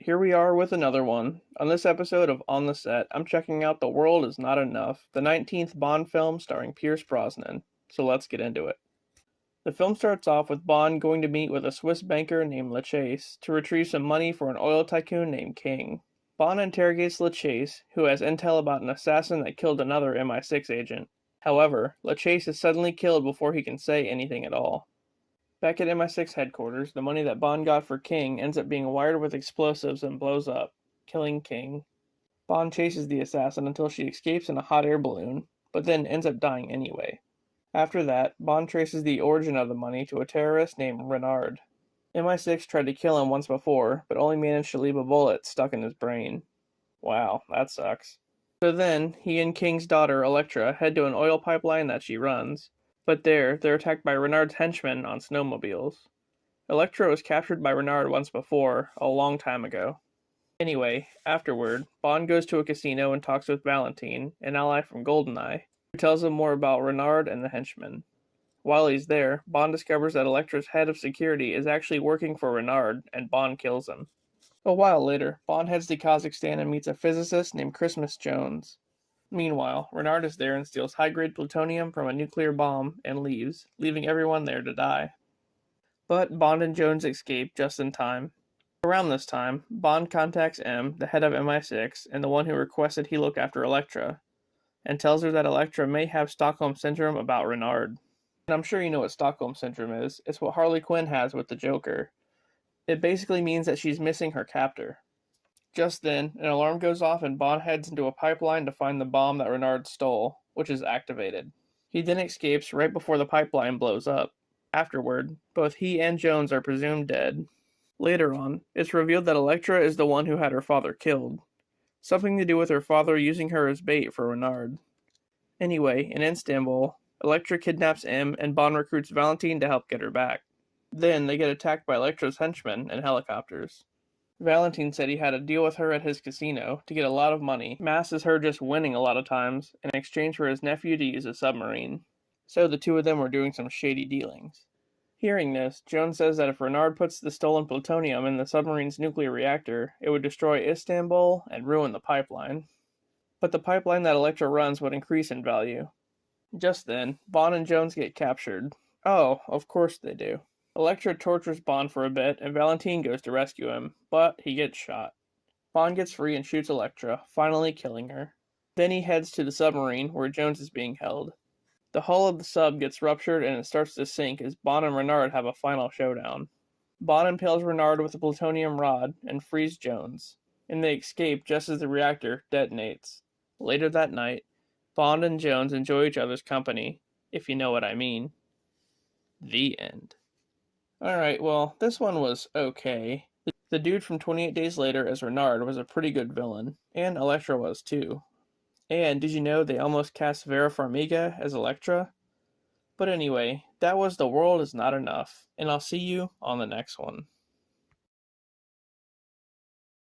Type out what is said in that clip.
here we are with another one. On this episode of On the Set, I'm checking out The World Is Not Enough, the 19th Bond film starring Pierce Brosnan. So let's get into it. The film starts off with Bond going to meet with a Swiss banker named LeChase to retrieve some money for an oil tycoon named King. Bond interrogates LeChase, who has intel about an assassin that killed another MI6 agent. However, LeChase is suddenly killed before he can say anything at all. Back at MI6 headquarters, the money that Bond got for King ends up being wired with explosives and blows up, killing King. Bond chases the assassin until she escapes in a hot air balloon, but then ends up dying anyway. After that, Bond traces the origin of the money to a terrorist named Renard. MI6 tried to kill him once before, but only managed to leave a bullet stuck in his brain. Wow, that sucks. So then, he and King's daughter, Elektra, head to an oil pipeline that she runs. But they're attacked by Renard's henchmen on snowmobiles. Elektra was captured by Renard once before, a long time ago. Anyway, afterward, Bond goes to a casino and talks with Valentine, an ally from GoldenEye, who tells him more about Renard and the henchmen. While he's there, Bond discovers that Elektra's head of security is actually working for Renard, and Bond kills him. A while later, Bond heads to Kazakhstan and meets a physicist named Christmas Jones. Meanwhile, Renard is there and steals high-grade plutonium from a nuclear bomb and leaves, leaving everyone there to die. But Bond and Jones escape just in time. Around this time, Bond contacts M, the head of MI6, and the one who requested he look after Elektra, and tells her that Elektra may have Stockholm Syndrome about Renard. And I'm sure you know what Stockholm Syndrome is. It's what Harley Quinn has with the Joker. It basically means that she's missing her captor. Just then, an alarm goes off and Bond heads into a pipeline to find the bomb that Renard stole, which is activated. He then escapes right before the pipeline blows up. Afterward, both he and Jones are presumed dead. Later on, it's revealed that Elektra is the one who had her father killed. Something to do with her father using her as bait for Renard. Anyway, in Istanbul, Elektra kidnaps M and Bond recruits Valentine to help get her back. Then they get attacked by Elektra's henchmen and helicopters. Valentine said he had a deal with her at his casino to get a lot of money, masked as her just winning a lot of times, in exchange for his nephew to use a submarine. So the two of them were doing some shady dealings. Hearing this, Jones says that if Renard puts the stolen plutonium in the submarine's nuclear reactor, it would destroy Istanbul and ruin the pipeline. But the pipeline that Elektra runs would increase in value. Just then, Bond and Jones get captured. Oh, of course they do. Elektra tortures Bond for a bit, and Valentine goes to rescue him, but he gets shot. Bond gets free and shoots Elektra, finally killing her. Then he heads to the submarine, where Jones is being held. The hull of the sub gets ruptured and it starts to sink as Bond and Renard have a final showdown. Bond impales Renard with a plutonium rod and frees Jones, and they escape just as the reactor detonates. Later that night, Bond and Jones enjoy each other's company, if you know what I mean. The end. Alright, well, this one was okay. The dude from 28 Days Later as Renard was a pretty good villain, and Elektra was too. And did you know they almost cast Vera Farmiga as Elektra? But anyway, that was The World Is Not Enough, and I'll see you on the next one.